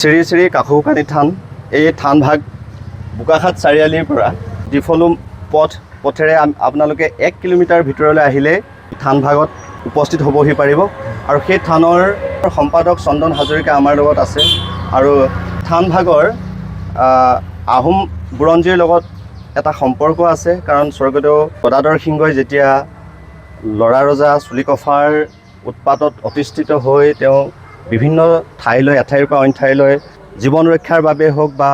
শ্ৰী শ্ৰী কাকৌখানী থান এই থানভাগ বোকাখাট চাৰিআলিৰ পৰা ডিফলু পথেৰে আপোনালোকে 1 কিলোমিটাৰ ভিতৰলৈ আহিলে থানভাগত উপস্থিত হ'বহি পাৰিব আৰু সেই থানৰ সম্পাদক চন্দন হাজৰিকা আমাৰ লগত আছে আৰু থানভাগৰ আহোম বুৰঞ্জীৰ লগত এটা সম্পৰ্ক আছে কাৰণ স্বৰ্গদেউ গদাধৰ সিংহই যেতিয়া লৰা ৰজা চুলিকফাৰ উৎপাতত অতিষ্ঠিত হৈ তেওঁ বিভিন্ন ঠাইলৈ এঠাইৰ পৰা অইন ঠাইলৈ জীৱন ৰক্ষাৰ বাবে হওক বা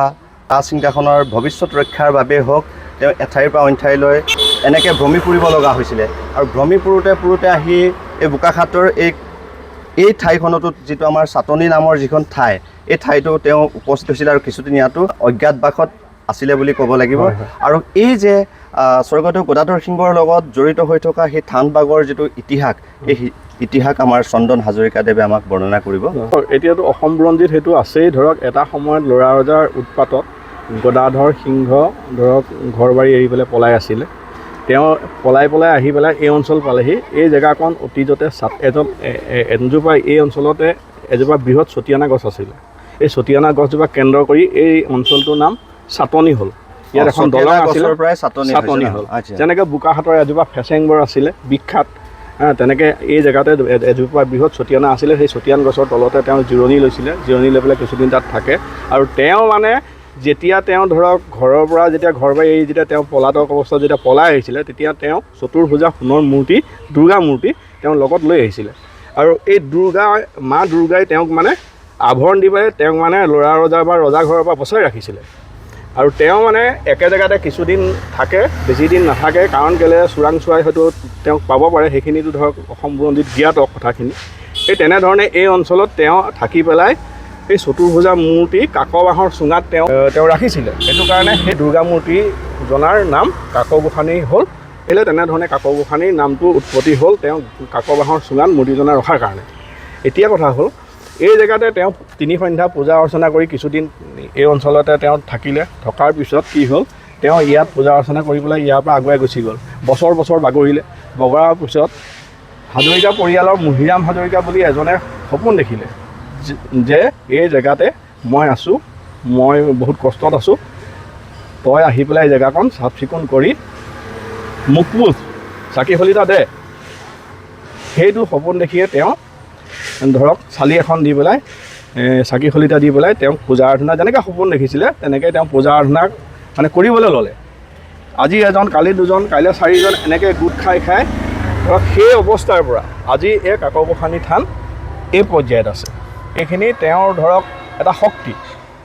সিংহাসনৰ ভৱিষ্যত ৰক্ষাৰ বাবে হওক তেওঁ এঠাইৰ পৰা অইন ঠাইলৈ এনেকৈ ভ্ৰমি ফুৰিব লগা হৈছিলে আৰু ভ্ৰমি ফুৰোতে আহি এই বোকাখাটৰ এই ঠাইখনতো যিটো আমাৰ চাটনি নামৰ যিখন ঠাই এই ঠাইটো তেওঁ উপস্থিত হৈছিলে আৰু কিছুদিন ইয়াতো অজ্ঞাতবাসত আছিলে বুলি ক'ব লাগিব আৰু এই যে স্বৰ্গদেউ গদাধৰ সিংহৰ লগত জড়িত হৈ থকা সেই থানভাগৰ যিটো ইতিহাস এই ইতিহাস আমাৰ চন্দন হাজৰিকাদেৱে আমাক বৰ্ণনা কৰিব। এতিয়াতো অসম বুৰঞ্জীত সেইটো আছেই ধৰক এটা সময়ত ল'ৰা ৰজাৰ উৎপাতত গদাধৰ সিংহ ধৰক ঘৰ বাৰী এৰি পেলাই পলাই আছিলে। তেওঁ পলাই আহি পেলাই এই অঞ্চল পালেহি। এই জেগাকণ অতীজতে এজোপা এই অঞ্চলতে এজোপা বৃহৎ চতিয়ানা গছ আছিলে। এই চতিয়ানা গছজোপা কেন্দ্ৰ কৰি এই অঞ্চলটোৰ নাম চাটনি হ'ল। ইয়াত এখন দলং আছিলে প্ৰায় চাটনি হ'ল। যেনেকৈ বোকাখাটৰ এজোপা ফেচেংবৰ আছিলে বিখ্যাত, তেনেকৈ এই জেগাতে এজোপা বৃহৎ চতিয়ানা আছিলে। সেই চতিয়ান গছৰ তলতে তেওঁ জিৰণি লৈছিলে। জিৰণি লৈ পেলাই কিছুদিন তাত থাকে আৰু তেওঁ মানে যেতিয়া তেওঁ ধৰক ঘৰৰ পৰা যেতিয়া ঘৰ বাৰী এৰি যেতিয়া তেওঁ পলাতক অৱস্থাত যেতিয়া পলাই আহিছিলে তেতিয়া তেওঁ চতুৰ্ভুজা সোণৰ মূৰ্তি দুৰ্গা মূৰ্তি তেওঁ লগত লৈ আহিছিলে আৰু এই মা দুৰ্গাই তেওঁক মানে আভৰণ দি পেলাই তেওঁক মানে ল'ৰা ৰজা বা ৰজা ঘৰৰ পৰা বচাই ৰাখিছিলে আৰু তেওঁ মানে একে জেগাতে কিছুদিন থাকে, বেছি দিন নাথাকে কাৰণ কেলৈ চোৰাং চোৱাই হয়তো তেওঁক পাব পাৰে। সেইখিনিতো ধৰক অসম বুৰঞ্জীত জ্ঞাত কথাখিনি। এই তেনেধৰণে এই অঞ্চলত তেওঁ থাকি পেলাই এই চতুৰ্ভুজা মূৰ্তি কাকবাঁহৰ চুঙাত তেওঁ ৰাখিছিলে। সেইটো কাৰণে সেই দুৰ্গা মূৰ্তি জনাৰ নাম কাকগোসানী হ'ল। কেলৈ তেনেধৰণে কাকগোসানীৰ নামটো উৎপত্তি হ'ল তেওঁ কাকবাঁহৰ চুঙাত মূৰ্তিজনা ৰখাৰ কাৰণে। এতিয়া কথা হ'ল এই জেগাতে তেওঁ তিনি সন্ধ্যা পূজা অৰ্চনা কৰি কিছুদিন এই অঞ্চলতে তেওঁ থাকিলে। থকাৰ পিছত কি হ'ল তেওঁ ইয়াত পূজা অৰ্চনা কৰি পেলাই ইয়াৰ পৰা আগুৱাই গুচি গ'ল। বছৰ বাগৰিলে। বগৰাৰ পিছত হাজৰিকা পৰিয়ালৰ মুহিৰাম হাজৰিকা বুলি এজনে সপোন দেখিলে যে এই জেগাতে মই আছোঁ, মই বহুত কষ্টত আছোঁ, তই আহি পেলাই এই জেগাকণ চাফ চিকুণ কৰি মোক পোচ চাকি শলিতা দে। সেইটো সপোন দেখিয়ে তেওঁ ধৰক চালি এখন দি পেলাই চাকি শলিতা দি পেলাই তেওঁক পূজা অৰ্চনা যেনেকৈ সপোন দেখিছিলে তেনেকৈ তেওঁ পূজা অৰ্চনা মানে কৰিবলৈ ল'লে। আজি এজন, কালি দুজন, কাইলৈ চাৰিজন এনেকৈ গোট খাই ধৰক সেই অৱস্থাৰ পৰা আজি এই কাকগোসানী থান এই পৰ্যায়ত আছে। এইখিনি তেওঁৰ ধৰক এটা শক্তি।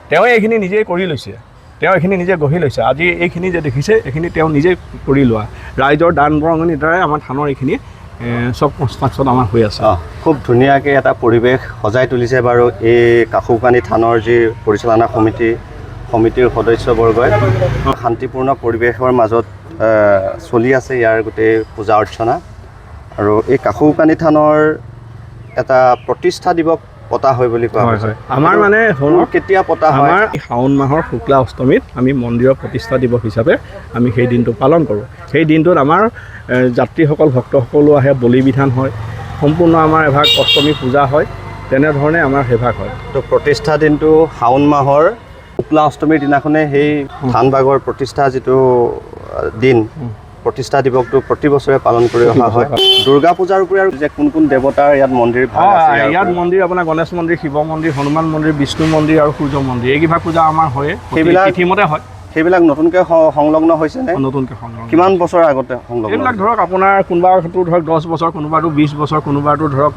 তেওঁ এইখিনি নিজেই কৰি লৈছে, তেওঁ এইখিনি নিজে গঢ়ি লৈছে। আজি এইখিনি যে দেখিছে এইখিনি তেওঁ নিজে কৰি লোৱা। ৰাইজৰ দান বৰঙণিৰ দ্বাৰাই আমাৰ থানৰ এইখিনি চব কনষ্ট্ৰাকশ্যন আমাৰ হৈ আছে। খুব ধুনীয়াকৈ এটা পৰিৱেশ সজাই তুলিছে বাৰু এই কাকৌখানী থানৰ যি পৰিচালনা সমিতিৰ সদস্যবৰ্গই শান্তিপূৰ্ণ পৰিৱেশৰ মাজত চলি আছে ইয়াৰ গোটেই পূজা অৰ্চনা। আৰু এই কাকৌখানী থানৰ এটা প্ৰতিষ্ঠা দিৱস পতা হয় বুলি কোৱা হয়। আমাৰ মানে কেতিয়া পতা হয়? আমাৰ শাওণ মাহৰ শুক্লা অষ্টমীত আমি মন্দিৰৰ প্ৰতিষ্ঠা দিৱস হিচাপে আমি সেই দিনটো পালন কৰোঁ। সেই দিনটোত আমাৰ যাত্ৰীসকল ভক্তসকলো আহে, বলি বিধান হয়, সম্পূৰ্ণ আমাৰ এভাগ অষ্টমী পূজা হয়। তেনেধৰণে আমাৰ সেইভাগ হয়। তো প্ৰতিষ্ঠা দিনটো শাওণ মাহৰ শুক্লা অষ্টমীৰ দিনাখনে সেই থানভাগৰ প্ৰতিষ্ঠা যিটো দিন প্ৰতিষ্ঠা দিৱসটো প্ৰতি বছৰে পালন কৰি অহা হয়। দুৰ্গা পূজাৰ উপৰি আৰু যে কোন দেৱতাৰ ইয়াত মন্দিৰ আছে? ইয়াত মন্দিৰ আপোনাৰ গণেশ মন্দিৰ, শিৱ মন্দিৰ, হনুমান মন্দিৰ, বিষ্ণু মন্দিৰ আৰু সূৰ্য মন্দিৰ এইকেইভাগ পূজা আমাৰ হয়। সেইবিলাক তিথিমতে হয়। সেইবিলাক নতুনকৈ সংলগ্ন হৈছে নে? নতুনকৈ সংলগ্ন। কিমান বছৰ আগতে সংলগ্ন? এইবিলাক ধৰক আপোনাৰ কোনোবাটো ধৰক 10 বছৰ, কোনোবাটো 20 বছৰ, কোনোবাটো ধৰক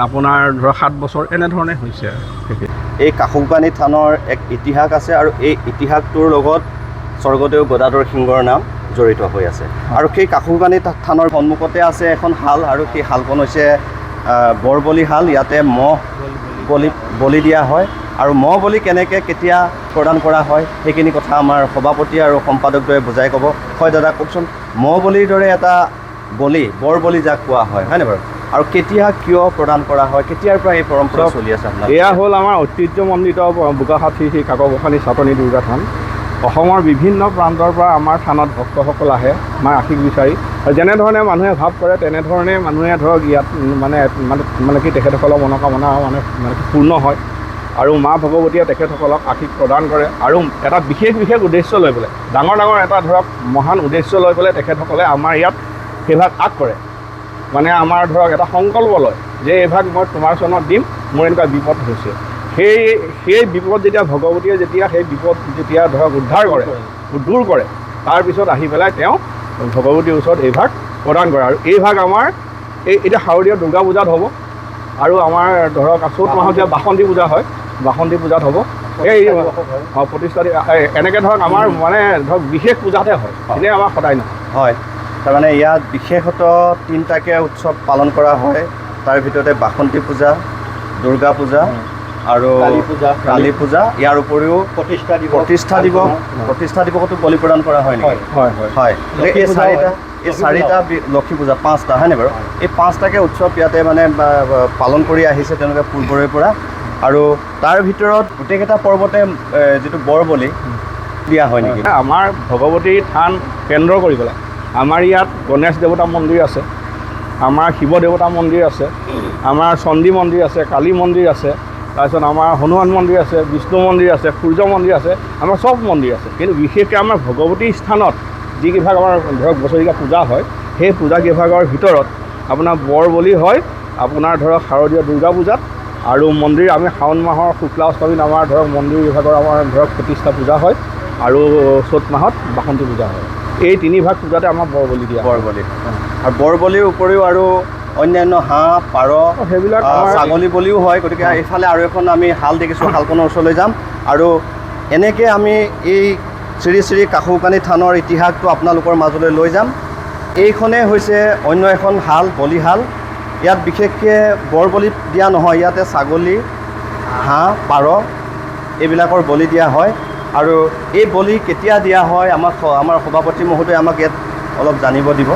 আপোনাৰ ধৰক 7 বছৰ এনেধৰণে হৈছে। এই কাকৌখানী থানৰ এক ইতিহাস আছে আৰু এই ইতিহাসটোৰ লগত স্বৰ্গদেউ গদাধৰ সিংহৰ নাম জড়িত হৈ আছে। আৰু সেই কাকৌখানী থানৰ সন্মুখতে আছে এখন শাল আৰু সেই শালখন হৈছে বৰবলি শাল। ইয়াতে মহ বলি দিয়া হয় আৰু মহ বলি কেনেকৈ কেতিয়া প্ৰদান কৰা হয় সেইখিনি কথা আমাৰ সভাপতি আৰু সম্পাদকদ্বয়ে বুজাই ক'ব। হয় দাদা কওকচোন, মহ বলিৰ দৰে এটা বৰ বলি যাক কোৱা হয়নে বাৰু? আৰু কেতিয়া কিয় প্ৰদান কৰা হয়, কেতিয়াৰ পৰা এই পৰম্পৰা চলি আছে আপোনাৰ? এয়া হ'ল আমাৰ ঐতিহ্যমণ্ডিত বোকাখাট শ্ৰী কাকগোসানী চাটনি দুৰ্গা থান। অসমৰ বিভিন্ন প্ৰান্তৰ পৰা আমাৰ থানত ভক্তসকল আহে মাৰ আশীষ বিচাৰি। আৰু যেনেধৰণে মানুহে ভাৱ কৰে তেনেধৰণে মানুহে ধৰক ইয়াত মানে কি তেখেতসকলৰ মনোকামনা মানে পূৰ্ণ হয়। আৰু মা ভগৱতীয়ে তেখেতসকলক আশীষ প্ৰদান কৰে আৰু এটা বিশেষ উদ্দেশ্য লৈ পেলাই ডাঙৰ এটা ধৰক মহান উদ্দেশ্য লৈ পেলাই তেখেতসকলে আমাৰ ইয়াত সেইভাগ আগ কৰে মানে আমাৰ ধৰক এটা সংকল্প লয় যে এইভাগ মই তোমাৰ চৰণত দিম মোৰ এনেকুৱা বিপদ হৈছে সেই বিপদ যেতিয়া ভগৱতীয়ে সেই বিপদ ধৰক দূৰ কৰে তাৰপিছত আহি পেলাই তেওঁ ভগৱতীৰ ওচৰত এইভাগ প্ৰদান কৰে আৰু এইভাগ আমাৰ এতিয়া শাৰদীয় দুৰ্গা পূজাত হ'ব আৰু আমাৰ ধৰক চ'ত মাহত যে বাসন্তী পূজা হয় বাসন্তী পূজাত হ'ব এই প্ৰতিষ্ঠা এনেকৈ ধৰক আমাৰ মানে ধৰক বিশেষ পূজাতে হয় এনেই আমাৰ সদায় নহয় হয় তাৰমানে ইয়াত বিশেষত 3টাকৈ উৎসৱ পালন কৰা হয় তাৰ ভিতৰতে বাসন্তী পূজা দুৰ্গা পূজা আৰু কালী পূজা ইয়াৰ উপৰিও প্ৰতিষ্ঠা দিৱসতো বলি প্ৰদান কৰা হয় নেকি হয় এই চাৰিটা লক্ষী পূজা 5টা হয়নে বাৰু এই 5টাকৈ উৎসৱ ইয়াতে মানে পালন কৰি আহিছে তেওঁলোকে পূৰ্বৰে পৰা আৰু তাৰ ভিতৰত গোটেইকেইটা পৰ্বতে যিটো বৰ বলি দিয়া হয় নেকি আমাৰ ভগৱতী থান কেন্দ্ৰ কৰি পেলাই আমাৰ ইয়াত গণেশ দেৱতা মন্দিৰ আছে আমাৰ শিৱ দেৱতা মন্দিৰ আছে আমাৰ চণ্ডী মন্দিৰ আছে কালী মন্দিৰ আছে তাৰপিছত আমাৰ হনুমান মন্দিৰ আছে বিষ্ণু মন্দিৰ আছে সূৰ্য মন্দিৰ আছে আমাৰ চব মন্দিৰ আছে কিন্তু বিশেষকৈ আমাৰ ভগৱতী স্থানত যিকেইভাগ আমাৰ ধৰক বছৰীয়া পূজা হয় সেই পূজাকেইভাগৰ ভিতৰত আপোনাৰ বৰ বলি হয় আপোনাৰ ধৰক শাৰদীয় দুৰ্গা পূজাত আৰু মন্দিৰ আমি শাওণ মাহৰ শুক্লা অষ্টমীত আমাৰ ধৰক মন্দিৰ বিভাগৰ আমাৰ ধৰক প্ৰতিষ্ঠা পূজা হয় আৰু চ'ত মাহত বাসন্তী পূজা হয় এই 3ভাগ পূজাতে আমাৰ বৰ বলি দিয়া বৰ বলি আৰু বৰ বলিৰ উপৰিও আৰু অন্যান্য হাঁহ পাৰ সেইবিলাক ছাগলী বলিও হয় গতিকে এইফালে আৰু এখন আমি শাল দেখিছোঁ শালখনৰ ওচৰলৈ যাম আৰু এনেকৈ আমি এই শ্ৰী শ্ৰী কাষুকানী থানৰ ইতিহাসটো আপোনালোকৰ মাজলৈ লৈ যাম এইখনেই হৈছে অন্য এখন শাল বলিশাল ইয়াত বিশেষকৈ বৰ বলি দিয়া নহয় ইয়াতে ছাগলী হাঁহ পাৰ এইবিলাকৰ বলি দিয়া হয় আৰু এই বলি কেতিয়া দিয়া হয় আমাৰ সভাপতি মহোদয়ে আমাক ইয়াত অলপ জানিব দিব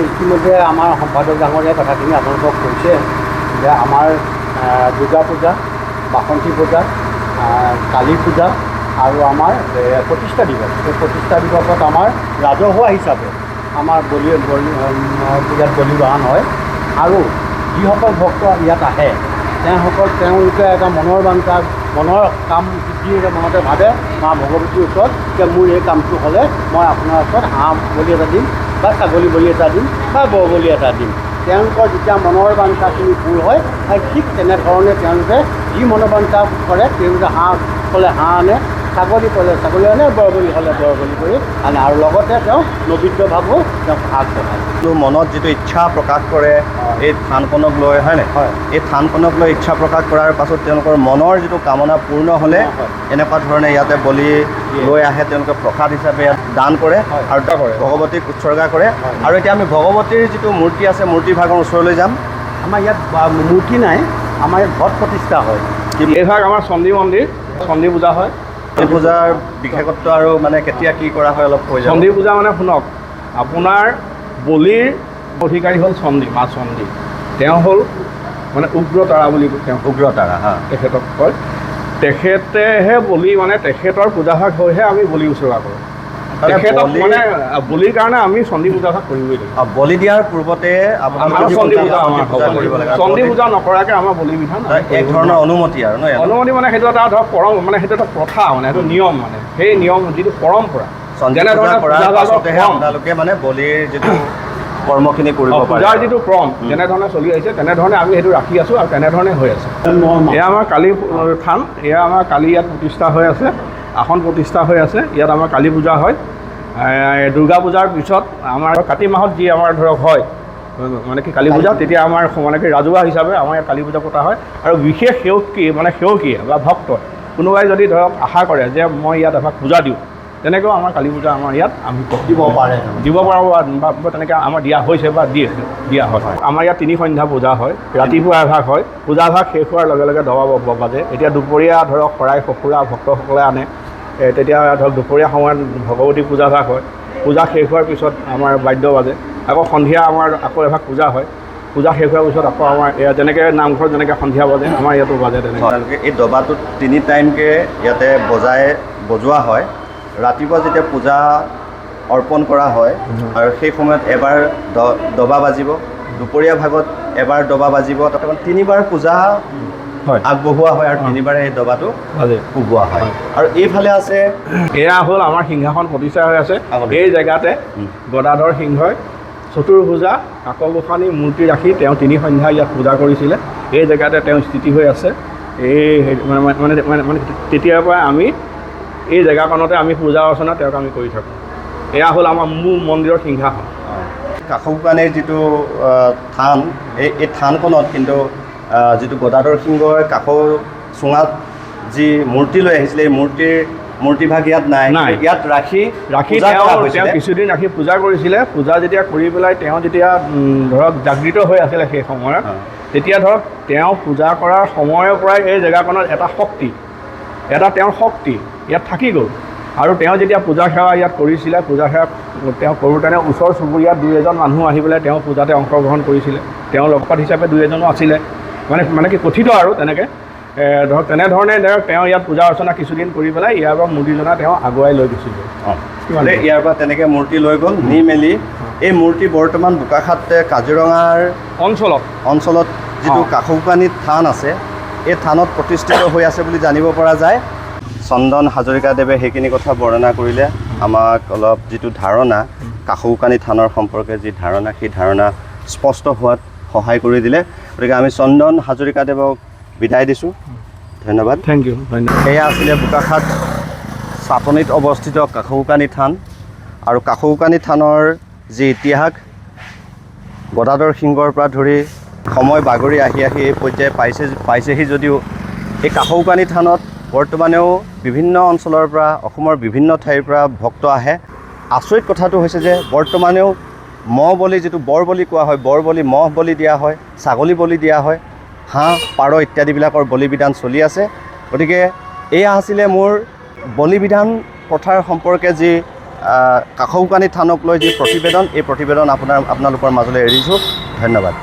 ইতিমধ্যে আমাৰ সম্পাদক ডাঙৰীয়া কথাখিনি আপোনালোকক কৈছে যে আমাৰ দুৰ্গা পূজা বাসন্তী পূজা কালী পূজা আৰু আমাৰ প্ৰতিষ্ঠা দিৱস এই প্ৰতিষ্ঠা দিৱসত আমাৰ ৰাজহুৱা হিচাপে আমাৰ পূজাত বলি বাহন হয় আৰু যিসকল ভক্ত ইয়াত আহে তেওঁলোকে এটা মনৰ বাঞ্ছা মনৰ কাম যি মনতে ভাবে মা ভগৱতীৰ ওচৰত যে মোৰ এই কামটো হ'লে মই আপোনাৰ ওচৰত হাঁহ বলি এটা দিম বা ছাগলী বলি এটা দিম বা বৰ বলি এটা দিম তেওঁলোকৰ যেতিয়া মনৰ বাঞ্ছাখিনি পূৰ হয় ঠিক তেনেধৰণে তেওঁলোকে যি মনোবাঞ্ছা কৰে তেওঁলোকে হাঁহ ক'লে হাঁহ আনে ছাগলী ক'লে ছাগলী আনে বৰ বলি হ'লে বৰ বলি কৰি আনে আৰু লগতে তেওঁ নৈবেদ্য ভাৱো তেওঁক আগবঢ়ায় মনত যিটো ইচ্ছা প্ৰকাশ কৰে এই থানখনক লৈ হয়নে হয় এই থানখনক লৈ ইচ্ছা প্ৰকাশ কৰাৰ পাছত তেওঁলোকৰ মনৰ যিটো কামনা পূৰ্ণ হ'লে এনেকুৱা ধৰণে ইয়াতে বলি লৈ আহে তেওঁলোকে প্ৰসাদ হিচাপে ইয়াত দান কৰে আৰু ভগৱতীক উৎসৰ্গা কৰে আৰু এতিয়া আমি ভগৱতীৰ যিটো মূৰ্তি আছে মূৰ্তিভাগৰ ওচৰলৈ যাম আমাৰ ইয়াত মূৰ্তি নাই আমাৰ ইয়াত ঘট প্ৰতিষ্ঠা হয় এইভাগ আমাৰ চণ্ডী মন্দিৰ চণ্ডী পূজা হয় এই পূজাৰ বিশেষত্ব আৰু মানে কেতিয়া কি কৰা হয় অলপ কৈ যাম চণ্ডী পূজা মানে শুনক আপোনাৰ বলিৰ অধিকাৰী হ'ল চণ্ডী মা চণ্ডী তেওঁ হ'ল মানে উগ্ৰতাৰা বুলি তেওঁ উগ্ৰতাৰা তেখেতক কয় তেখেতেহে বলি মানে তেখেতৰ পূজাভাগ হৈহে আমি বলি উচৰ্গা কৰোঁ তেখেতক মানে বলিৰ কাৰণে আমি চণ্ডী পূজাভাগ কৰিবই লাগিব বলি দিয়াৰ পূৰ্বতে চণ্ডী পূজা নকৰাকৈ আমাৰ বলি বিধান এক ধৰণৰ অনুমতি আৰু অনুমতি মানে সেইটো এটা ধৰক পৰম মানে সেইটো এটা প্ৰথা মানে সেইটো নিয়ম মানে সেই নিয়ম যিটো পৰম্পৰা আপোনালোকে মানে বলিৰ যিটো কৰ্মখিনি কৰিব পাৰে পূজাৰ যিটো ক্ৰম যেনেধৰণে চলি আহিছে তেনেধৰণে আমি সেইটো ৰাখি আছোঁ আৰু তেনেধৰণে হৈ আছে এয়া আমাৰ কালী থান এয়া আমাৰ কালী ইয়াত প্ৰতিষ্ঠা হৈ আছে আসন প্ৰতিষ্ঠা হৈ আছে ইয়াত আমাৰ কালী পূজা হয় দুৰ্গা পূজাৰ পিছত আমাৰ কাতি মাহত যি আমাৰ ধৰক হয় মানে কি কালী পূজা তেতিয়া আমাৰ মানে কি ৰাজহুৱা হিচাপে আমাৰ ইয়াত কালী পূজা পতা হয় আৰু বিশেষ সেৱকীয়ে বা ভক্ত কোনোবাই যদি ধৰক আশা কৰে যে মই ইয়াত এভাগ পূজা দিওঁ তেনেকৈও আমাৰ কালী পূজা আমাৰ ইয়াত আমি দিব পাৰোঁ বা তেনেকৈ আমাৰ দিয়া হৈছে বা দিয়া হয় আমাৰ ইয়াত 3 সন্ধ্যা পূজা হয় ৰাতিপুৱা এভাগ হয় পূজাভাগ শেষ হোৱাৰ লগে লগে দবা বাজে এতিয়া দুপৰীয়া ধৰক শৰাই সঁফুৰা ভক্তসকলে আনে তেতিয়া ধৰক দুপৰীয়া সময়ত ভগৱতী পূজাভাগ হয় পূজা শেষ হোৱাৰ পিছত আমাৰ বাদ্য বাজে আকৌ সন্ধিয়া আমাৰ আকৌ এভাগ পূজা হয় পূজা শেষ হোৱাৰ পিছত আকৌ আমাৰ যেনেকৈ নামঘৰত যেনেকৈ সন্ধিয়া বাজে আমাৰ ইয়াতো বাজে তেনেকৈ এই দবাটোত 3 টাইমকৈ ইয়াতে বজোৱা হয় ৰাতিপুৱা যেতিয়া পূজা অৰ্পণ কৰা হয় আৰু সেই সময়ত এবাৰ দবা বাজিব দুপৰীয়া ভাগত এবাৰ দবা বাজিব তাত 3বাৰ পূজা হয়। আগবঢ়োৱা হয় আৰু তিনিবাৰে এই দবাটো ভালে কোবোৱা হয়। আৰু এইফালে আছে এয়া হ'ল আমাৰ সিংহাসন প্ৰতিষ্ঠা হৈ আছে আগলৈ। এই জেগাতে গদাধৰ সিংহই চতুৰ্ভুজা কাকল গোসানী মূৰ্তি ৰাখি তেওঁ তিনি সন্ধ্যা ইয়াত পূজা কৰিছিলে। এই জেগাতে তেওঁ স্থিতি হৈ আছে। মানে তেতিয়াৰ পৰা আমি এই জেগাকণতে আমি পূজা অৰ্চনা তেওঁক আমি কৰি থাকোঁ। এয়া হ'ল আমাৰ মূল মন্দিৰৰ সিংহাসন। কাকৌকানীৰ যিটো থান, এই থানখনত কিন্তু যিটো গদাধৰ সিংহই কাকৌ চুঙাত যি মূৰ্তি লৈ আহিছিলে এই মূৰ্তিভাগ ইয়াত নাই। ইয়াত ৰাখি পূজা কৰা তেওঁ হৈছিলে। কিছুদিন ৰাখি পূজা কৰিছিলে। পূজা যেতিয়া কৰি পেলাই তেওঁ যেতিয়া ধৰক জাগৃত হৈ আছিলে সেই সময়ত, তেতিয়া ধৰক তেওঁ পূজা কৰাৰ সময়ৰ পৰাই এই জেগাকণত এটা তেওঁৰ শক্তি ইয়াত থাকি গ'ল। আৰু তেওঁ যেতিয়া পূজা সেৱা ইয়াত কৰিছিলে, পূজা সেৱা তেওঁ কৰোঁতেনে ওচৰ চুবুৰীয়াত দুই এজন মানুহ আহি পেলাই তেওঁ পূজাতে অংশগ্ৰহণ কৰিছিলে। তেওঁ লগপাত হিচাপে দুই এজনো আছিলে, মানে কি কথিত আৰু তেনেকৈ ধৰক তেনেধৰণে তেওঁ ইয়াত পূজা অৰ্চনা কিছুদিন কৰি পেলাই ইয়াৰ পৰা মূৰ্তিজনা তেওঁ আগুৱাই লৈ গুচি গ'ল। ইয়াৰ পৰা তেনেকৈ মূৰ্তি লৈ গ'ল, নি মেলি এই মূৰ্তি বৰ্তমান বোকাখাত কাজিৰঙাৰ অঞ্চলত যিটো কাকৌকানী থান আছে এই থানত প্ৰতিষ্ঠিত হৈ আছে বুলি জানিব পৰা যায়। চন্দন হাজৰিকাদেৱে সেইখিনি কথা বৰ্ণনা কৰিলে আমাক অলপ যিটো ধাৰণা কাকৌকানী থানৰ সম্পৰ্কে যি ধাৰণা সেই ধাৰণা স্পষ্ট হোৱাত সহায় কৰি দিলে। গতিকে আমি চন্দন হাজৰিকাদেৱক বিদায় দিছোঁ। ধন্যবাদ। Thank you. ধন্যবাদ। এয়া আছিলে বোকাখাত চাটনিত অৱস্থিত কাকৌকানী থান। আৰু কাকৌকানী থানৰ যি ইতিহাস গদাধৰ সিংহৰ পৰা ধৰি সময় বাগৰি আহি এই পৰ্যায়ে পাইছেহি যদিও এই কাকৌকানী থানত বৰ্তমানেও বিভিন্ন অঞ্চলৰ পৰা অসমৰ বিভিন্ন ঠাইৰ পৰা ভক্ত আহে। আচৰিত কথাটো হৈছে যে বৰ্তমানেও মহ বলি যিটো বৰ বলি কোৱা হয়, বৰ বলি মহ বলি দিয়া হয়, ছাগলী বলি দিয়া হয়, হাঁহ পাৰ ইত্যাদিবিলাকৰ বলি বিধান চলি আছে। গতিকে এয়া আছিলে মোৰ বলি বিধান প্ৰথাৰ সম্পৰ্কে যি কাকৌকানী থানক লৈ যি প্ৰতিবেদন, এই প্ৰতিবেদন আপোনালোকৰ মাজলৈ এৰিছোঁ। ধন্যবাদ।